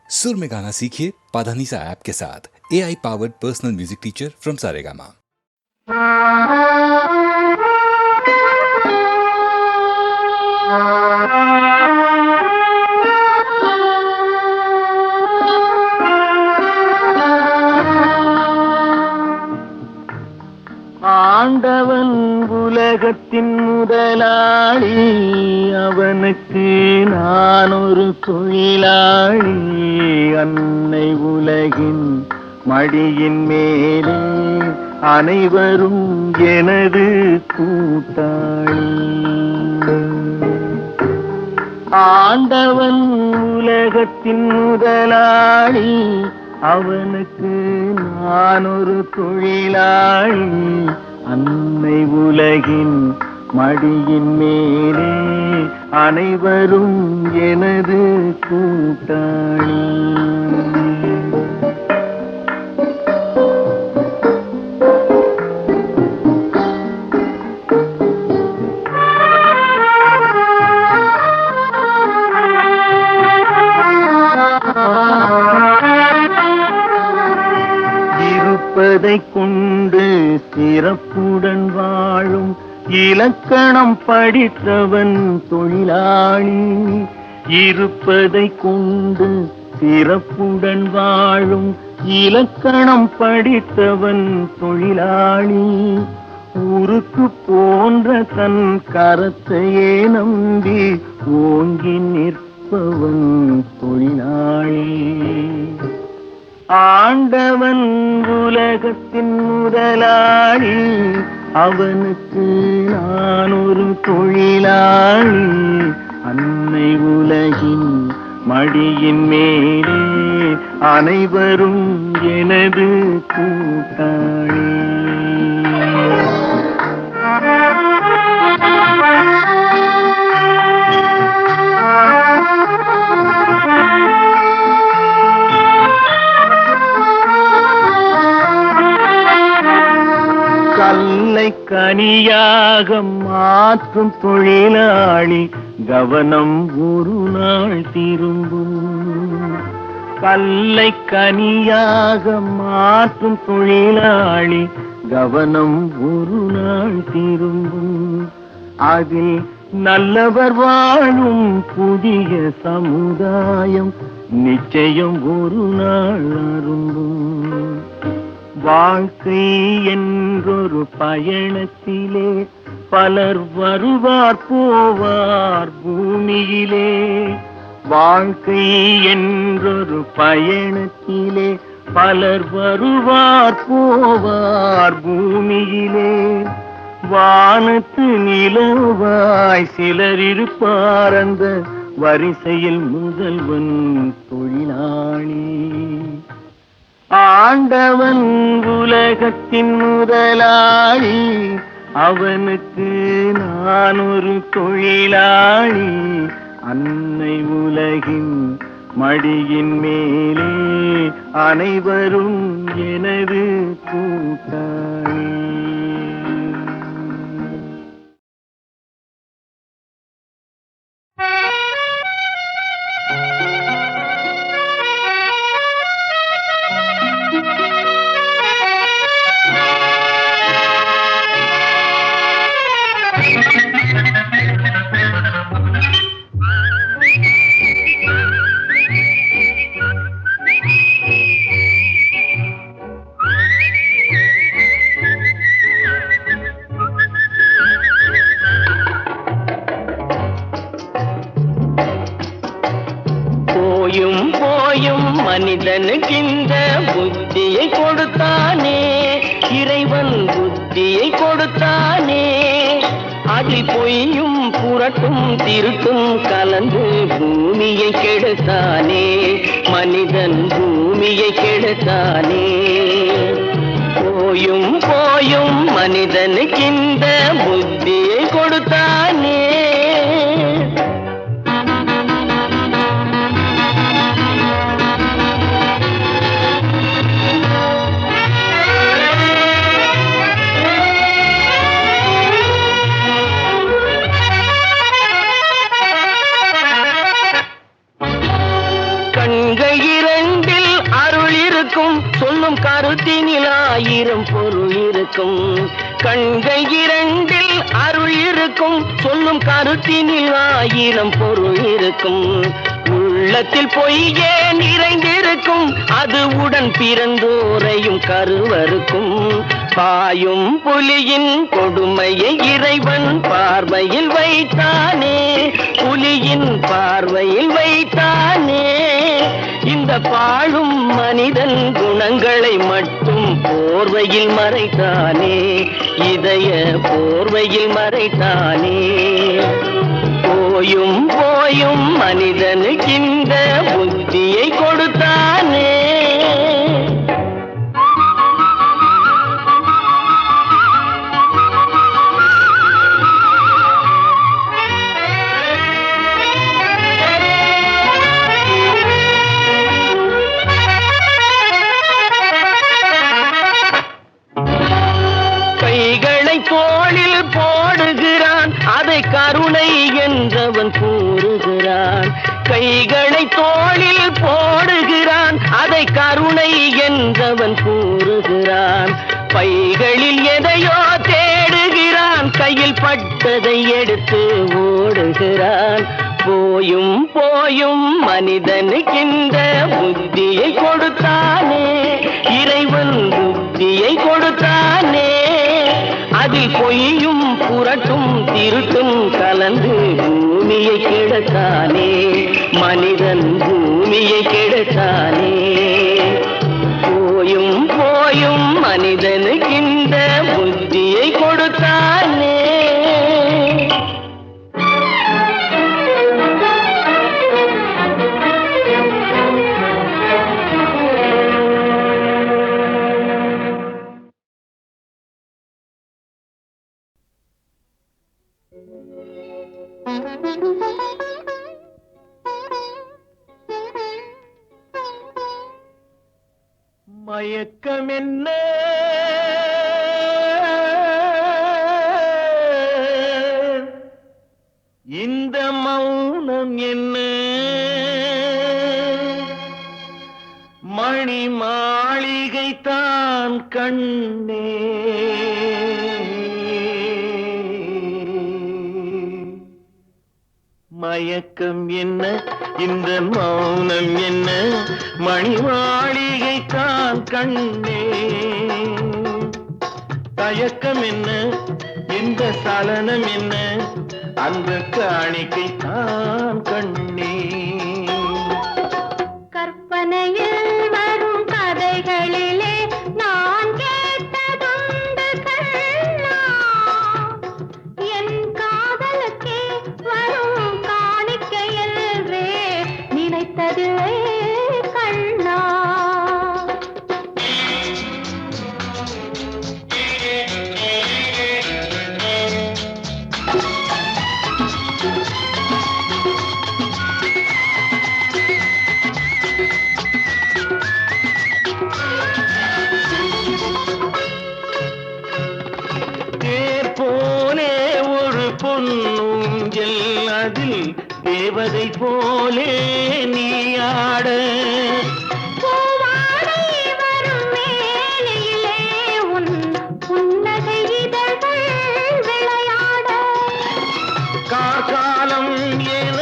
सुर में गाना सीखिए पाधानीसा ऐप के साथ। AI powered personal music teacher from Saregama. ஆண்டவன் உலகத்தின் முதலாளி, அவனுக்கு நான் ஒரு தொழிலாளி. அன்னை உலகின் மடியின் மேலே அனைவரும் எனது கூட்டாளி. ஆண்டவன் உலகத்தின் முதலாளி, அவனுக்கு நான் ஒரு தொழிலாளி. அன்னை உலகின் மடியின் மேலே அனைவரும் எனது கூட்டாளி. இருப்பதை கொண்டு சிறப்புடன் வாழும் இலக்கணம் படித்தவன் தொழிலாளி. இருப்பதை கொண்டு சிறப்புடன் வாழும் இலக்கணம் படித்தவன் தொழிலாளி. உருக்கு போன்ற தன் கரத்தையே நம்பி ஓங்கி நிற்பவன் தொழிலாளி. ஆண்டவன் உலகத்தின் முதலாளி, அவனுக்கு நான் ஒரு தொழிலாளி. அன்னை உலகின் மடியின் மேலே அனைவரும் எனது கூட்டாளி. கல்லை கனியாக மாற்றும் தொழிலாளி, கவனம் ஒரு நாள் திரும்பும். கல்லை கனியாக மாற்றும் தொழிலாளி, கவனம் ஒரு நாள் திரும்பும். அதில் நல்லவர் வாழும் புதிய சமுதாயம் நிச்சயம் ஒரு நாள் அரும்பும். வாழ்க்கை என்றொரு பயணத்திலே பலர் வருவார் போவார் பூமியிலே. வாழ்க்கை என்றொரு பயணத்திலே பலர் வருவார் போவார் பூமியிலே. வானத்து நிலவாய் சிலர் இருப்பார் அந்த வரிசையில் முதல்வன் தொழிலாளி. ஆண்டவன் உலகத்தின் முதலாளி, அவனுக்கு நான் ஒரு தொழிலாளி. அன்னை உலகின் மடியின் மேலே அனைவரும் எனது கூட்டாளி. போயும் போயும் மனிதனுக்கு இந்த புத்தியை கொடுத்தானே, இறைவன் புத்தியை கொடுத்தானே. அதில் பொய்யும் புரட்டும் திருட்டும் கலந்து பூமியை கெடுத்தானே, மனிதன் பூமியை கெடுத்தானே. போயும் போயும் மனிதனுக்கு இந்த புத்தியை கொடுத்தானே. கண்கள் இரண்டில் அருள் இருக்கும், சொல்லும் கருத்தினில் ஆயிரம் பொருள் இருக்கும். கண்கள் இரண்டில் அருள் இருக்கும், சொல்லும் கருத்தினில் ஆயிரம் பொருள் இருக்கும். உள்ளத்தில் பொய்யே நிறைந்திருக்கும், அது உடன் பிறந்தோரையும் கருவருக்கும். பாயும் புலியின் கொடுமையை இறைவன் பார்வையில் வைத்தானே, புலியின் பார்வையில் வைத்தானே. இந்த பாழும் மனிதன் குணங்களை மட்டும் போர்வையில் மறைத்தானே, இதய போர்வையில் மறைத்தானே. போயும் போயும் மனிதனுக்கு இந்த புத்தியை கொடுத்தானே. கைகளை தோளில் போடுகிறான், அதை கருணை என்றவன் கூறுகிறான். கைகளை தோளில் போடுகிறான், அதை கருணை என்றவன் கூறுகிறான். பைகளில் எதையோ தேடுகிறான், கையில் பட்டதை எடுத்து ஓடுகிறான். போயும் போயும் மனிதனுக்கு இந்த புத்தியை கொடுத்தானே, இறைவன் புத்தியை கொடுத்தானே. அதில் பொய்யும் புரட்டும் திருட்டும் கலந்து பூமியை கெடுத்தானே, மனிதன் பூமியை கெடுத்தானே. போயும் போயும் மனிதனுக்கு இந்த புத்தியை கொடுத்தானே. மயக்கம் என்ன, இந்த மௌனம் என்ன, மணி மாளிகை தான் கண்ணே. மயக்கம் என்ன, இந்த மௌனம் என்ன, மணி மாளிகை தான் கண்ணே. தயக்கம் என்ன, இந்த சலனம் என்ன, அந்த காணிக்கை தான் கண்ணே. கற்பனையில் வரும் கதைகளிலே நான் கேட்டதுண்டு கண்ணா, என் காதலுக்கே வரும் காணிக்கையல்வே நினைத்ததில்லை கண்ணா. பொன்னூஞ்சல் அதில் தேவதை போலே நீயாட, பூவாடை வரும் மேலையிலே உன் புன்னகை இதழ்கள் விளையாட, காலம் என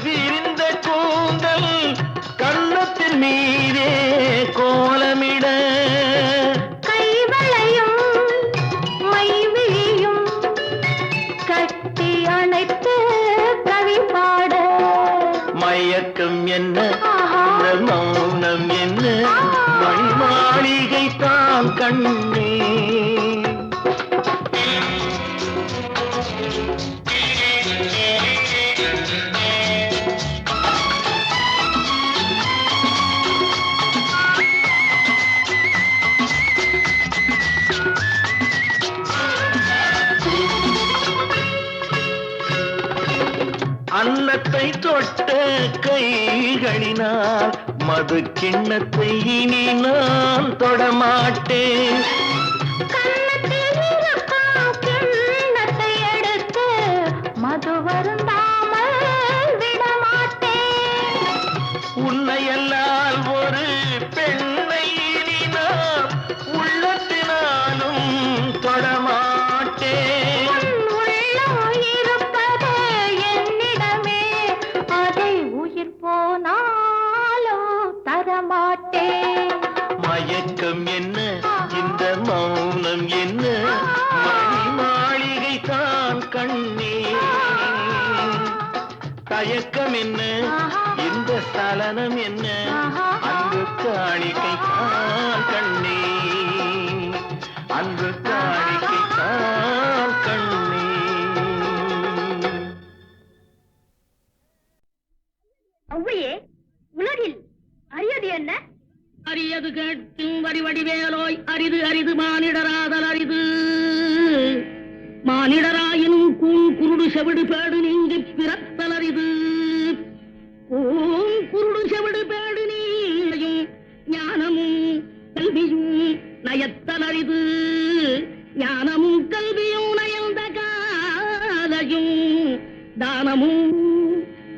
விரிந்த கூந்தல் கன்னத்தின் மீதே கோலமிட, கைவளையும் மைவிழியும் கட்டி அணைத்து கவி பாட. மயக்கம் என்ன, இந்த மௌனம் என்ன, மணி மாளிகை தான் கண்ணே. அன்னத்தை தொட்ட கைகளினால் மது கிண்ணத்தை இனி நான் தொடமாட்டேன். கன்னத்தில் இருக்கும் கிண்ணத்தை எடுத்து மது வருந்தாமல் விடமாட்டேன். உன்னையெல்லாம் பெண்ணை இனி நான் உள்ளத்தினாலும் தொடமாட்டேன். உள்ளம் இருப்பது என்னிடமே, அதை உயிர் போனாலோ தரமாட்டேன். மயக்கம் என்ன, இந்த மௌனம் என்ன, மணி மாளிகை தான் கண்ணே. தயக்கம் என்ன, இந்த சலனம் என்ன, அன்பு காணிக்கை தான் கண்ணே, அன்பு காணிக்கை தான் கண்ணே. ஒவ்வையே, உலகில் அரியது என்ன? அரியது கேட்கும் வடிவடிவேலோய், அரிது அரிது மானிடராதல் அரிது. மானிடராயினும் கூண் குருடு செவிடு பேடு நீங்கி பிறத்தல் அரிது. கூண் குருடு செவிடு பேடு நீயும் ஞானமும் கல்வியும் நயத்தல் அரிது. ஞானமும் கல்வியும் நயந்த காலையும் தானமும்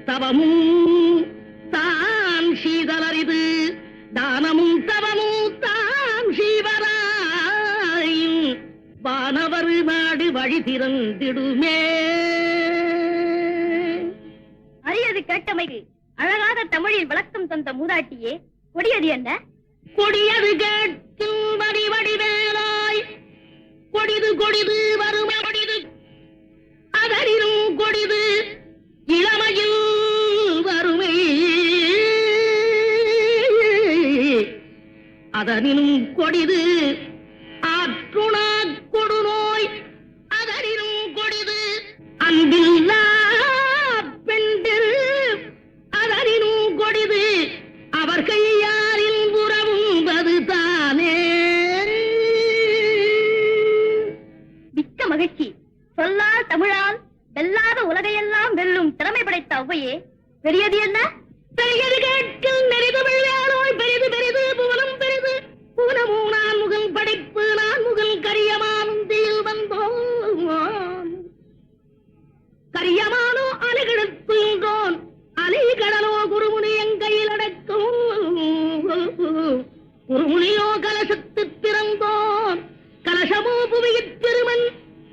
தவமும் தான் சீதல் அரிது. தானமும் தவமும் தாம் சீவராயும் வானவர் நாடு வழி திறந்திடுமே. அரியது கேட்டமைக்கு அழகாக தமிழில் விளக்கம் தந்த மூதாட்டியே, கொடியது என்ன? கொடியது கேட்கும் வடிவடிவேலாய், கொடிது கொடிது வறுமை கொடிது, அதனிலும் கொடிது இளமையில் வறுமை. அதனினும் கொடிது ஆற்றுணா கொடுநோய், அதனினும் கொடிது அன்பில்லா பெண்டில், அதனினும் கொடிது அவர் கையாரில் உறவும்பது தானே. மிக்க மகிழ்ச்சி. சொல்லால் தமிழால் வெல்லாத உலகையெல்லாம் வெல்லும் திறமை படைத்த ஒவ்வையே, பெரியது என்ன? பெரியது கேட்கும் நெறிது வெள்ளாளோய், பெரிது பெரிது புவனம் பெரிது. புவனமும் நான் முகல் படைப்பு, நான் முகல் கரியமானும் தீயில் வந்தோம். கரியமானோ அலைகெடுத்துன்றோன், அலைகடலோ குருமுனி எங்கையில் அடக்கும். குருமுனியோ கலசத்து பிறந்தோன், கலசமோ புவியிற் திருமண்,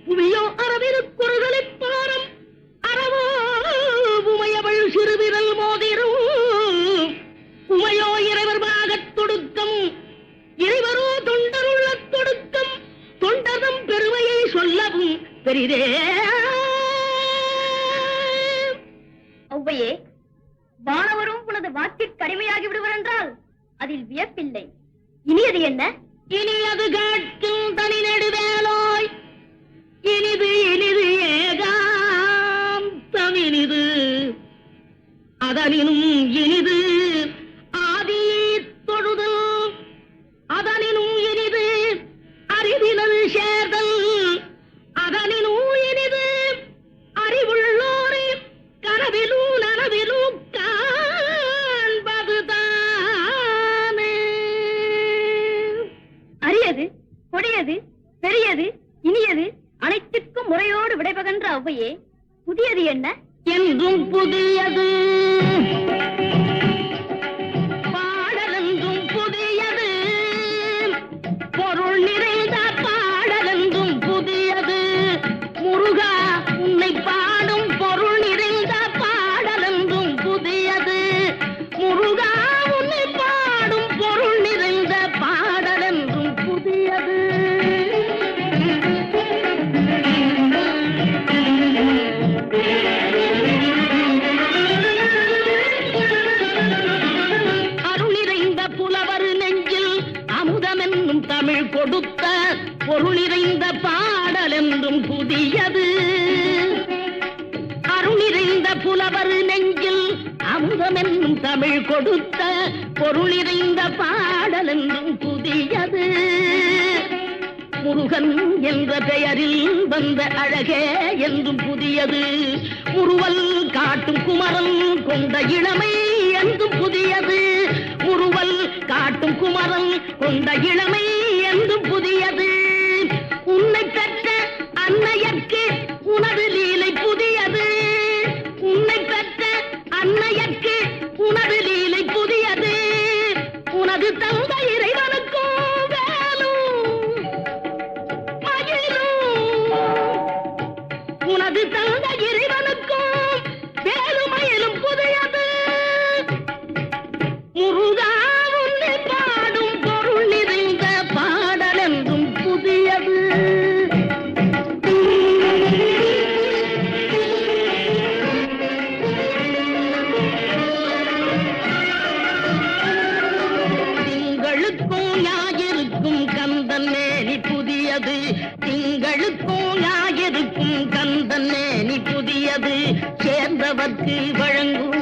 புவியோ அரவிருக்குறுதலிப் பாரம், அறவோ உமையவள் சிறுவிரல் மோதிரும். உமையோ இறைவர் பாகத் தொடுக்கம், இறைவரோ தொண்டருள்ள தொடுக்கம், தொண்டர்தம் பெருமையை சொல்லவும் பெரிதே. ஒவ்வையே, வானவரும் உனது வாக்கிற்கு அடிமையாகி விடுவர் என்றால் அதில் வியப்பில்லை. இனியது என்ன? இனியது கேட்கும் தனி நெடுவேலோய், இனிது இனிது ஏகாந்தம் இனிது. அதனினும் இனிது ஆதி தொழுதல், அதனினும் இனிது அறிவினல் சேர்தல், அதனினும் இனிது அறிவுள்ளோரை கனவிலும் நனவிலும் காண்பதுதானே. அரியது, கொடியது, பெரியது, இனியது அனைத்துக்கும் முறையோடு விடைபகன்ற ஒவ்வையே, புதியது என்ன? என்றும் புதியது பாடலென்றும் புதியது, பொருள் நிறைந்த பாடலென்றும் புதியது. முருகா உன்னை பாடும் பொருள் நிறைந்த பாடலென்றும் புதியது. முருகா உன்னை பாடும் பொருள் நிறைந்த பாடலென்றும் புதியது. தமிழ் கொடுத்த பொருள் நிறைந்த பாடல் என்றும் புதியது. அருள் நிறைந்த புலவர் நெஞ்சில் அமுதம் என்னும் தமிழ் கொடுத்த பொருள் நிறைந்த பாடல் என்றும் புதியது. முருகன் என்ற பெயரில் வந்த அழகே என்றும் புதியது. முறுவல் காட்டும் குமரன் கொண்ட இளமை என்றும் புதியது. முறுவல் காட்டும் குமரன் கொண்ட இளமை என்றும் புதியது. உன்னை பெற்ற அன்னையர்க்கு உனது லீலை புதியது. உன்னை பெற்ற அன்னையர்க்கு உனது லீலை புதியது. உனது உனது தந்த இறைவனுக்கும் வேலும் மயிலும் உனது தந்த இறைவனுக்கும் வேலுமயிலும் புதையது முருகா உன்னை பாடும் பொருள் நிறைந்த பாடல் என்றும் புதியது திங்களுக்கும் ஞாயிறுக்கும் கந்தன் மேனி புதியது திங்களுக்கும் ஞாயிறுக்கும் கந்தன் மேனி புதியது சேர்ந்தவர்க்கு வழங்கும்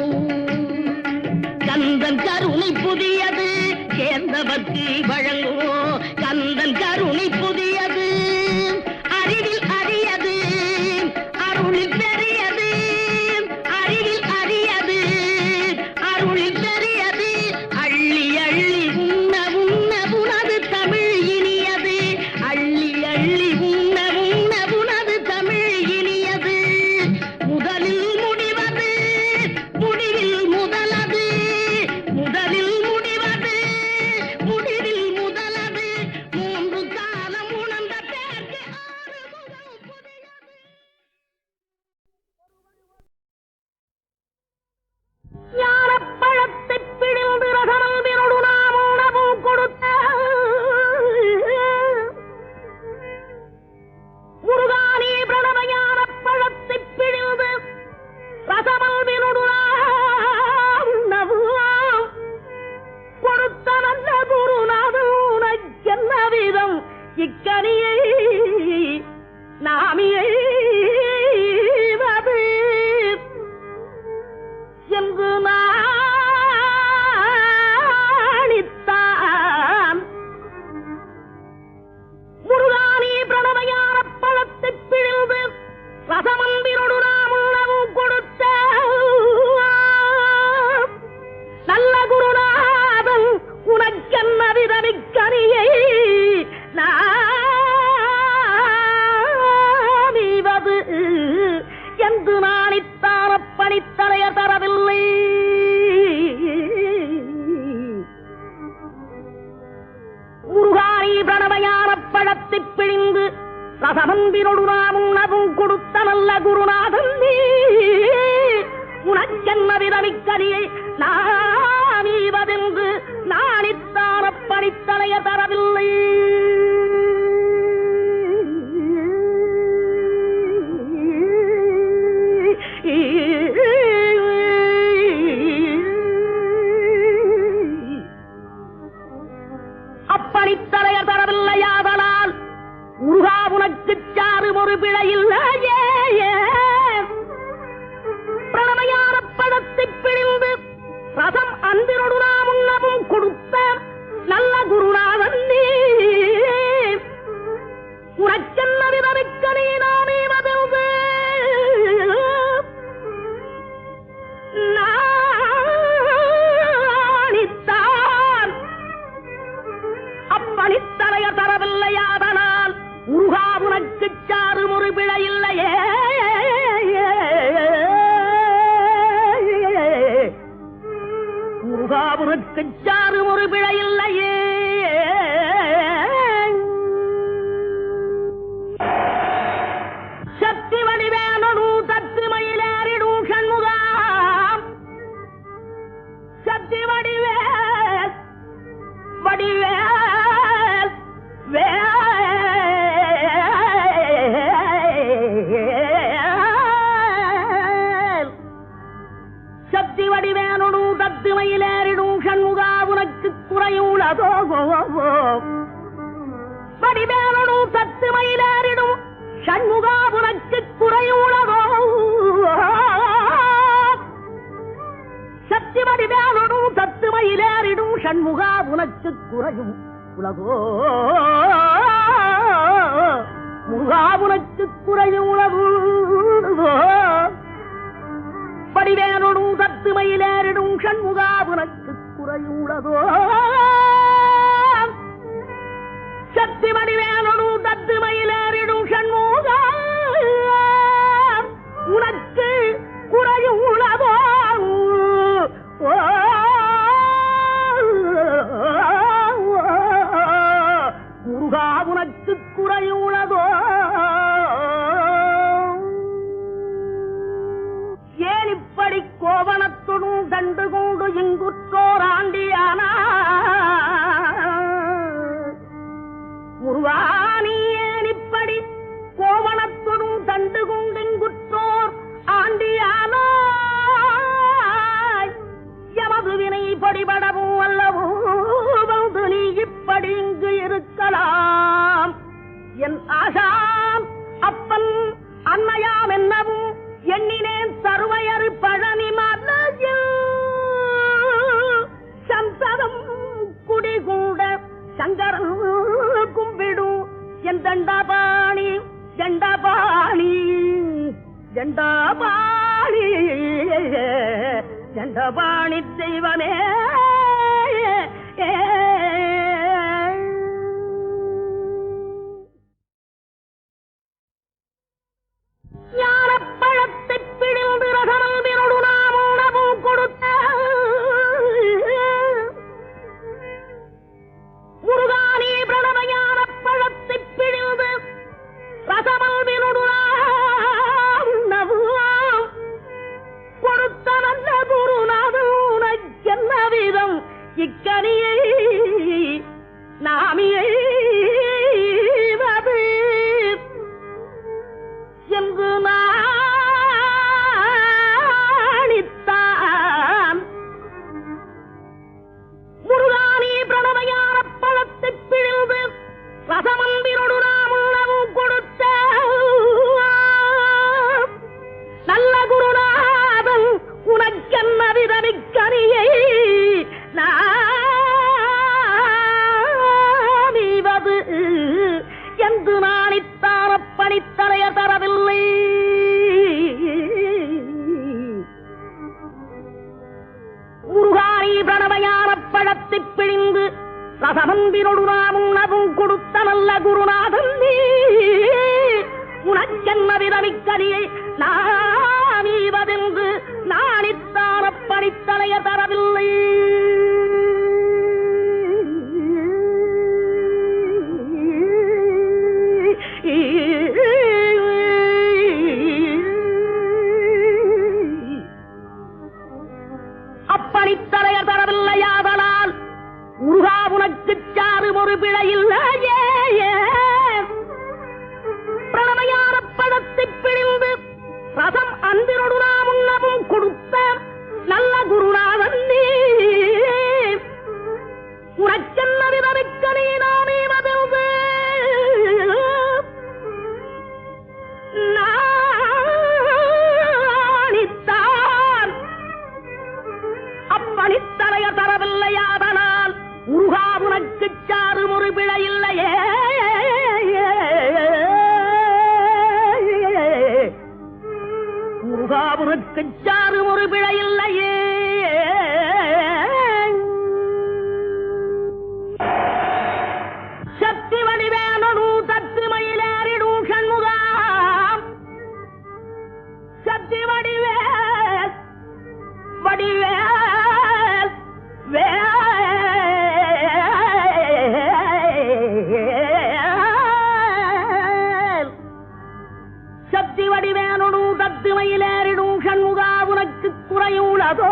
கந்தன் கருணை புதியது சேர்ந்தவர்க்கு வழங்குவோம் கந்தன் கருணை புதியது அறிவில் அறியது அருளில் பெரியது அறிவில் அறியது அருளில் பெரியது அள்ளி அள்ளி உண்ண உண்ண உனது தமிழ் இனியது அள்ளி அள்ளி உண்ண உண்ண உனது தமிழ் இனியது முதலில் முடிவது முடிவில் முதலது முதலில் முடிவது முடிவில் முதலது மூன்று காலம் உணர்ந்த பேருக்கு ஆறுமுகம் புதியது ஞானப்பழத்தைப் பிழிந்து ரசமல்பினொடு நாம் உணவும் கொடுத்த முருகானே பிரணவ ஞானப்பழத்தைப் பிழிந்து ரசமல்பினொடு நாம் உணவும் கொடுத்த நல்ல குருநாதன் உனக்கென்ன விதம் இக்கனியை நாமியை என்று நாணித்தான் முருகானே பிரணவயான பழத்தைப் பிழிந்து ரசமன்பினொடு நாம் உணவும் கொடுத்த நல்ல குருநாதன் உனக்கென்ன விதமிக்கனியை நாமிவது என்று நாணித்தான பணித்தலைய தரவில்லை முருகானே பிரணவயான பழத்தைப் பிழிந்து ரசமன்பினொடு நாம் உணவும் கொடுத்த நல்ல குருநாதன் நீ உனக்கென்ன விதமிக்கனியை நாமீவதென்று நாணித்தான பணித்தலைய தரவில்லை அப்பணித்தலையர் தரவில்லையாதலால் முருகா உனக்குச் சாரும் ஒரு பிழையில்லையே பிரணமையான பழத்தைப் பிழிந்து ரசம் அன்பினொடு நாம் உண்ணவும் கொடுத்த நல்ல குருநாதன் நீ உனக்கென்ன விதமிக்கனே நாமே மதந்து நாணித்தான் அப்பணித்தலைய தரவில்லையாதனால் முருகா உனக்குச் சாரும் ஒரு பிழையில்லையே முருகா உனக்குச் சாரும் ஒரு பிழையில்லையே சக்தி வடிவேனு தத்து மயிலேறிடும் சண்முகாம் சக்தி வடிவேல் வடிவேல் வேல் சக்தி வடிவேனு தத்து மயிலேறிடும் சண்முகா உனக்கு குறையுள்ளதோ வடிவேனு தத்து மயிலேறிடும் சண்முகா உனக்கு குறையுள்ளதோ சக்தி வடிவேனு தத்து மயிலேறிடும் சண்முகா உனக்கு குறையும் உலகோ முருகா உனக்கு குறையும் உலகோ வடிவேனு தத்து மயிலேறிடும் சண்முகா உனக்கு குறையும் உலகோ சக்தி வடிவேனு தத்து மயிலேறிடும் சண்முகா உனக்கு குறையும் உலகோ தண்டபாணி தண்டபாணி தண்டபாணி தண்டபாணி தெய்வமே ஞானப்பழத்தை பிடிந்து ரகமல்வினோடு நாம் உணவும் கொடுத்த முருகானி பிரணவ ஞானப்பழத்தை பிடிந்து ரகமல்வினோடு உணவும் கொடுத்த நல்ல குருநாதன் உனக்கென்ன விதம் இக்கனியை நாமியை என்று நாணித்தான் முருகானி பிரணவயான பழத்தை பிழிந்து ரசமன்பினோடு நாம் உணவும் கொடுத்த நல்ல குருநாதன் உனக்கென்ன விதமிக்கனியை நாமிவது என்று நாணித்தான பணித்தலைய தரவில்லை. முருகானி பிரணவயான பழத்தை பிழிந்து ரசமன்பினோடு நாம் உணவும் கொடுத்த நல்ல குருநாதன் நீ உனக்கென்ன விதமிக்கனியை நாமீவதென்று நாணித்தான பணித்தலைய தரவில்லை. அப்பணித்தலைய தரவில்லையாதலால் முருகா உனக்கு சாறு ஒரு பிழையில்லையே. பிரணமையான பழத்தை பிழிந்து ரசம் அன்பினோடு நாம் உண்ணவும் கொடுத்த நல்ல குருநாதன் நீ உனக்கென்ன விதமிக்க நீ நாமே மதிர்ந்து நாணித்தான் அப்பணித்தலைய தரவில்லையாதனால் முருகா உனக்கு சாறு ஒரு பிழையில்லையே. முருகா உனக்கு சாறு ஒரு பிழையில்லையே. சக்தி வடிவேனு தத்து மயிலேறிடும் சண்முகாம் சக்தி வடிவேல் வடிவேல் சக்தி வடிவேனு தத்து மயிலேறிடும் சண்முகா உனக்கு குறையுள்ளதோ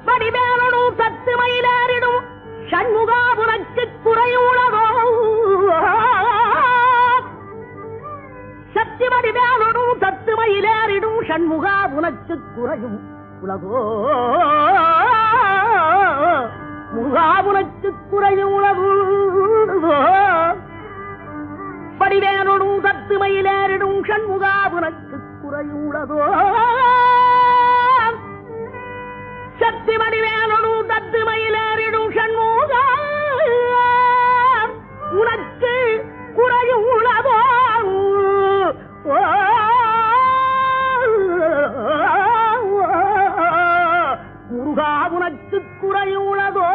வடிவேனு தத்து மயிலேறிடும் சண்முகா உனக்கு குறையுள்ளதோ சக்தி வடிவேனு தத்து மயிலேறிடும் சண்முகா உனக்கு குறையும் உலகோ முருகா உனக்கு குறையும் உலகோ வடிவேனு தத்து மயிலேறிடும் சண்முகா உனக்கு குறையும் உலகோ சக்தி வடிவேனு தத்து மயிலேறிடும் சண்முகா உனக்கு குறையும் உலகோ முருகா உனக்கு குறையுள்ளதோ.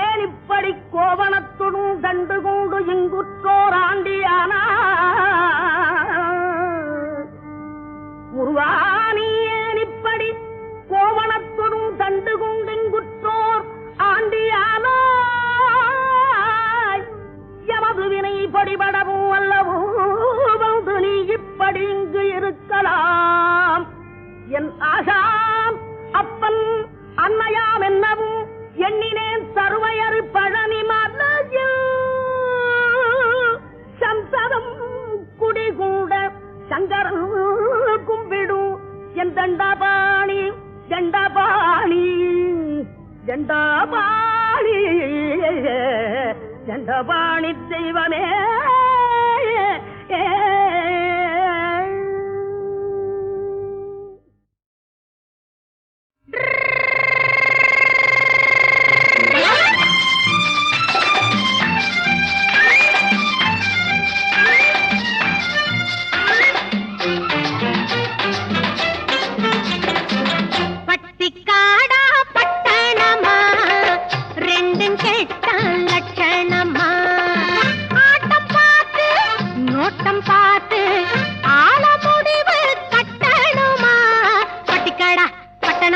ஏன் இப்படி கோவணத்துடன் கண்டு கொண்டு இங்குற்றோர் ஆண்டியானா முருகா நீ ஏன் இப்படி கோவணத்துடன் கண்டு கொண்டு இங்குற்றோர் ஆண்டியானா எமது வினை படிபடவும் அல்லவோ வந்து நீ இப்படி இங்கு இருக்கலாம். என் ஆசாம் அப்பன் அன்னையாம் என்னவும் எண்ணினேன் சர்வையறு பழனி மலையில் சந்ததம் குடிகூட சங்கரன் கும்பிடும் என் தண்டபாணி தண்டபாணி தண்டபாணி தண்டபாணி தெய்வமே.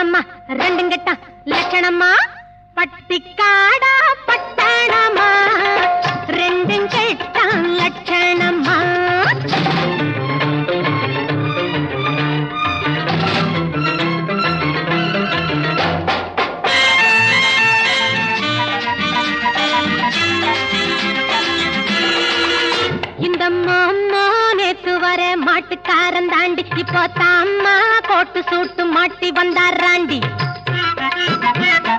லட்சணம்மா ரெண்டும் கெட்டா லட்சணம்மா பட்டிக்காடா பட்டணமா ரெண்டும் கெட்டா லட்சணம்மா இந்த மாமா நேத்து வர மாட்டுக்காரன் தாண்டி இப்போ தாமா போட்டு சூட்டு மாட்டி வந்தாராண்டி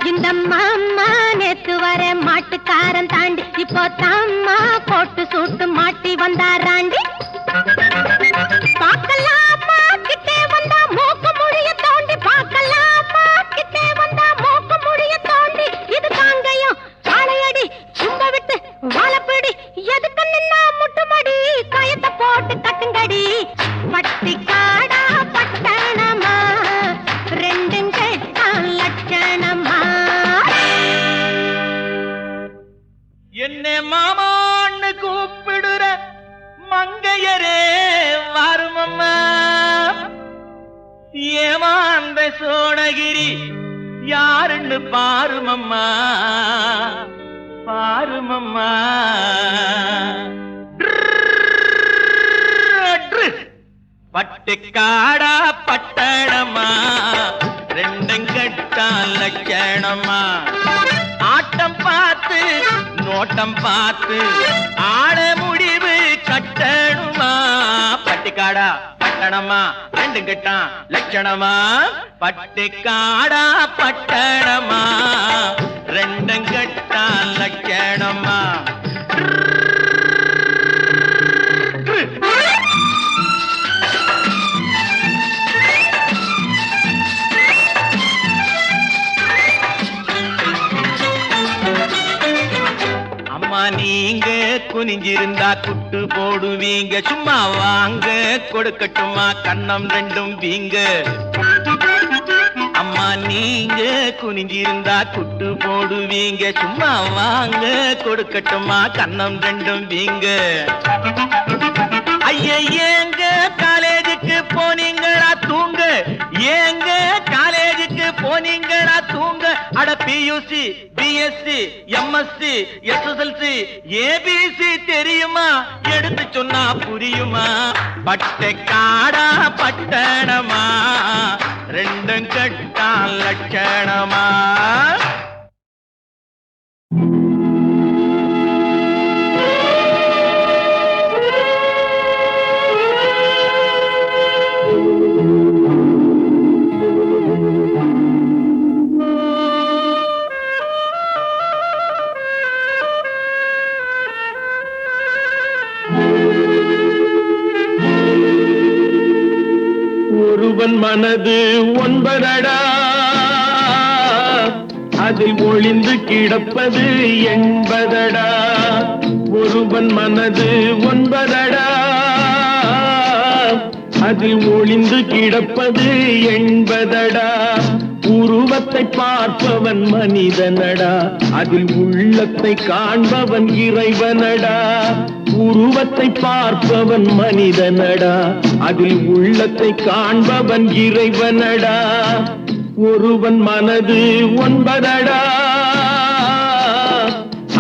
இந்த மாமா நேத்து வர மாட்டுக்காரன் தாண்டி இப்போ தாமா போட்டு சூட்டு மாட்டி வந்தாராண்டி பார்க்கலாமா கிட்டே வந்தா மூக்கு முடிய தோண்டி பார்க்கலாமா கிட்டே வந்தா மூக்கு முடிய தோண்டி இது காங்கையும் காளையடி சும்ப விட்டு வாழப்பிடி எதுக்கு நின்னா முட்டுமடி கயத்தை போட்டு கட்டுங்கடி பட்டி காடா பட்டணமா ரெண்டும் கெட்டா லட்சணமா என்ன மாமான்னு கூப்பிடுற மங்கையரே வருமம்மா ஏமாந்த சோழகிரி யாருன்னு பாருமம்மா பாருமம்மா பட்டிக்காடா பட்டணமா ரெண்டும் கெட்டா லட்சணமா ஆட்டம் பார்த்து நோட்டம் பார்த்து ஆட முடிவு கட்டணுமா பட்டிக்காடா பட்டணமா ரெண்டும் கெட்டா லட்சணமா பட்டிக்காடா பட்டணமா ரெண்டும் கெட்டா லட்சணமா நீங்க குனிஞ்சிருந்தா குட்டு போடுவீங்க சும்மா வாங்க கொடுக்கட்டுமா கண்ணம் ரெண்டும் வீங்க அம்மா நீங்க குனிஞ்சிருந்தா குட்டு போடுவீங்க சும்மா வாங்க கொடுக்கட்டுமா கண்ணம் ரெண்டும் வீங்க ஐயா ஏங்க காலேஜுக்கு போனீங்களா தூங்க ஏங்க காலேஜுக்கு போனீங்களா தூங்க அட PUC BSc MSc SSLC ABC தெரியுமா எடுத்து சொன்னா புரியுமா பட்டிக்காடா பட்டணமா ரெண்டும் கெட்டா லட்சணமா ஒருவன் மனது ஒன்பதடா அதில் ஒளிந்து கிடப்பது என்பதடா ஒருவன் மனது ஒன்பதடா அதில் ஒளிந்து கிடப்பது என்பதடா உருவத்தை பார்ப்பவன் மனிதனடா அதில் உள்ளத்தை காண்பவன் இறைவனடா உருவத்தை பார்ப்பவன் மனிதனடா அதில் உள்ளத்தை காண்பவன் இறைவனடா ஒருவன் மனது ஒன்பதடா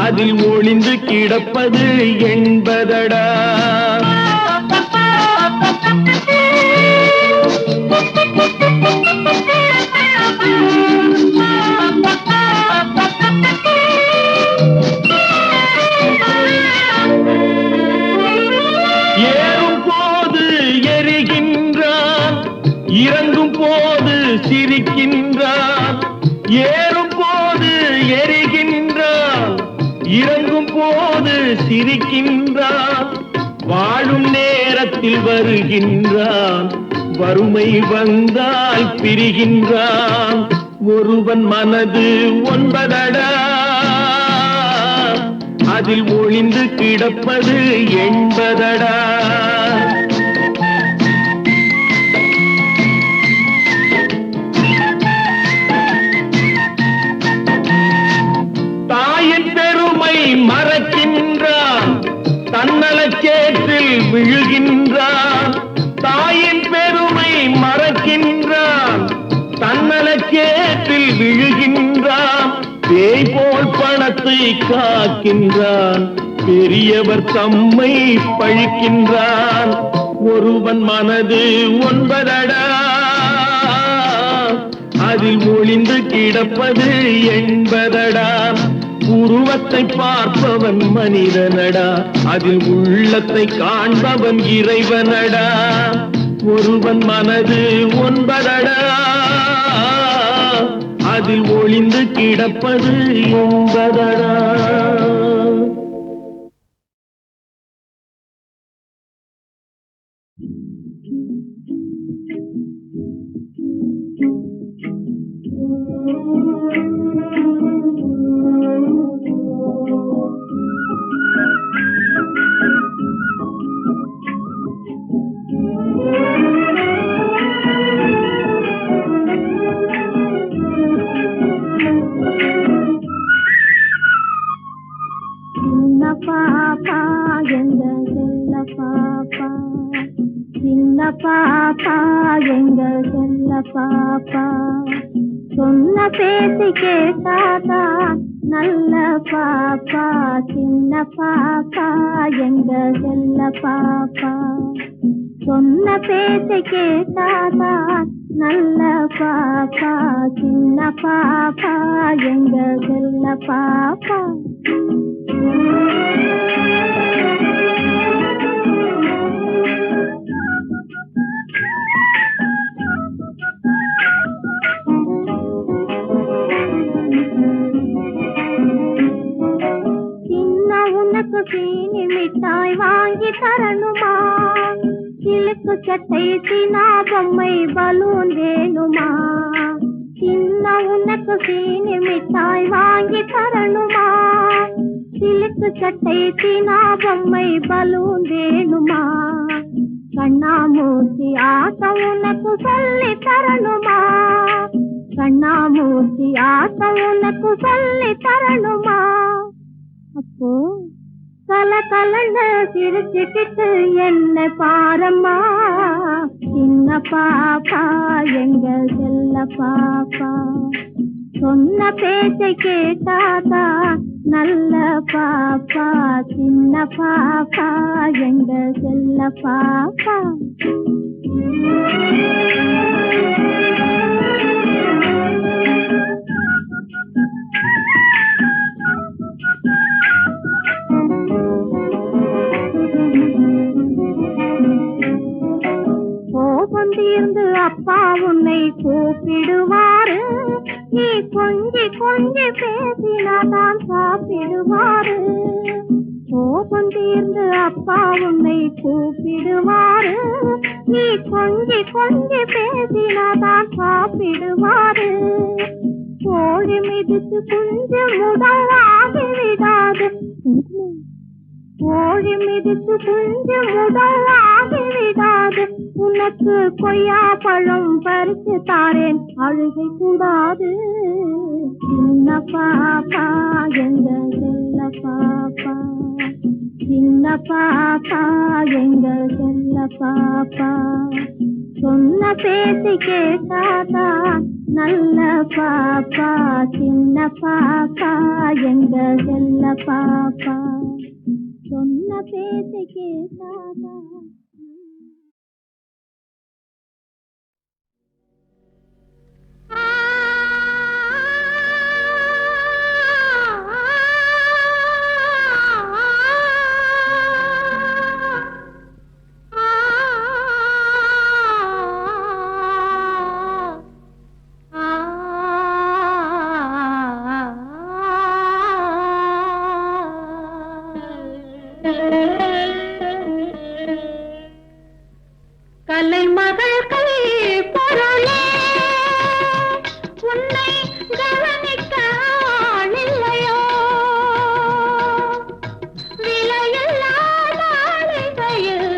அதில் ஒளிந்து கிடப்பது என்பதடா ஏறும் போது எரிகின்றான் இறங்கும் போது சிரிக்கின்றான் ஏறும் போது எரிகின்றான் இறங்கும் போது சிரிக்கின்றான் வாழும் நேரத்தில் வருகின்றான் வறுமை வந்தால் பிரிகின்றான் ஒருவன் மனது ஒன்பதடா அதில் ஒளிந்து கிடப்பது என்பதடா தாயின் பெருமை மறக்கின்றான் தன்னலச்சேற்றில் விழுகின்றான் தாயின் பெருமை மறக்கின்றான் தன்னலச்சே பேய் போல் பணத்தை காக்கின்றான், பெரியவர் தம்மை பழிக்கின்றான். ஒருவன் மனது 9 அதில் ஒளிந்து கிடப்பது 80. உருவத்தை பார்ப்பவன் மனிதனடா, அதில் உள்ளத்தை காண்பவன் இறைவனடா. ஒருவன் மனது 9 அதில் ஒளிந்து கிடப்பது 80. பாப்பா எங்க செல்ல பாப்பா, சொன்ன பேச்சு கேட்டாதா நல்ல பாப்பா. சின்ன பாப்பா எங்க செல்ல பாப்பா, சொன்ன பேச்சு கேட்டாதா நல்ல பாப்பா. சின்ன பாப்பா எங்க செல்ல பாப்பா. சீனி மிட்டாய் வாங்கி தரணுமா, சிலுக்கு சட்டை சீனா பொம்மை பலூன் வேணுமா. சின்ன உனக்கு சீனி மிட்டாய் வாங்கி தரணுமா, சிலுக்கு சட்டை சீனா பொம்மை பலூன் வேணுமா. கண்ணாமூர்த்தி ஆட்டம் உனக்கு சொல்லி தரணுமா, கண்ணாமூர்த்தி ஆட்டம் உனக்கு சொல்லி தரணுமா. அப்போ கல கலன்னு சிரிச்சுக்கிட்டு என்ன பாரம்மா. சின்ன பாப்பா எங்க செல்ல பாப்பா, சொன்ன பேச்சை கேட்டாதா நல்ல பாப்பா. சின்ன பாப்பா எங்க செல்ல பாப்பா. தீர்ந்து அப்பா உன்னை கூப்பிடுவாரு, நீ கொஞ்சி கொஞ்சி பேசினாதான் சாப்பிடுவாரு. கோபம் தீர்ந்து அப்பா உன்னை கூப்பிடுவாரு, நீ கொஞ்சி கொஞ்சி பேசினாதான் சாப்பிடுவாரு. கோழி மிதித்து குஞ்சு முடவாகி விடாது, கோழி மிதித்து குஞ்சு முடவாகி விடாது. உனக்கு கொய்யா பழம் பறித்து தாரேன், அழுகை கூடாது. சின்ன பாப்பா எங்க செல்ல பாப்பா, சின்ன பாப்பா எங்க செல்ல பாப்பா, சொன்ன பேச்சு கேட்டாதா நல்ல பாப்பா. சின்ன பாப்பா எங்க செல்ல பாப்பா, சொன்ன பேச்சு கேட்டாதா. கலைமகள் கை பொருளே, உன்னை கவனிக்க ஆளில்லையோ, விலையில்லாத ஆளிகையில்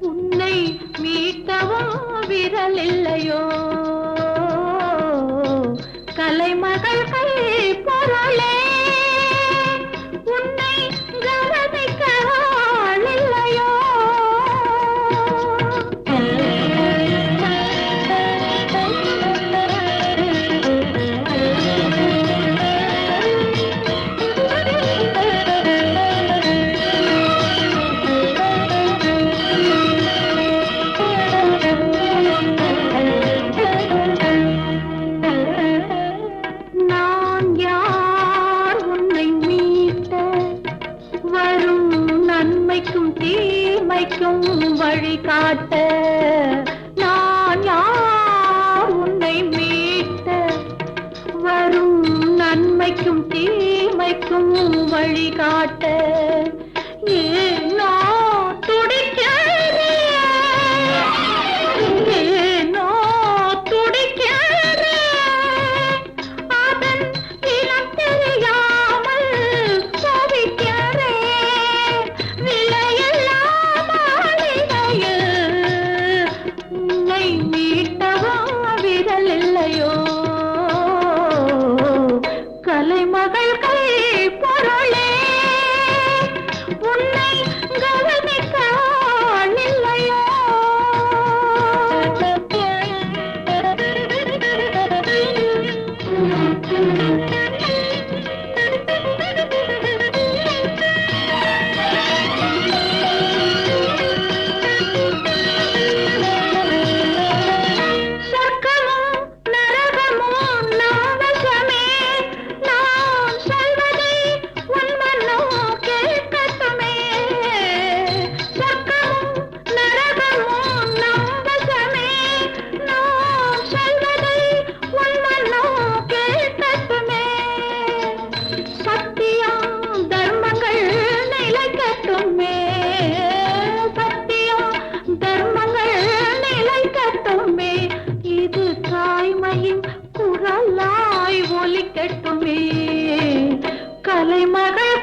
உன்னை மீட்கவும் விரலில்லையோ. கலைமகள் கை பொருளே, உன்னை கவனிக்க ஆளில்லையோ. வழிகாட்ட ஏனோ துடிக்கிறே, ஏனோ துடிக்கிறே, அதன் இனம் தெரியாமல் தவிக்கிறே, விலையில்லா மாளிகையில் உன்னை மீட்டவா விரல் இல்லையோ, கலைமகள் கை பொருளே உன்னை கவனிக்க ஆள் இல்லையோ. சொர்க்கமோ நரகமோ நம் வசமே, நான் சொல்வதை உன் மனோ கேட்கட்டுமே. சொர்க்கமோ நரகமோ நம் வசமே, நான் சொல்வதை உன் மனோ கேட்கட்டுமே. சத்தியம் தர்மங்கள் நிலைக்கட்டுமே, சத்தியம் தர்மங்கள் நிலைக்கட்டுமே, இது தாய்மையின் குரலாய் ஒலிக்கட்டுமே, கலைமகள்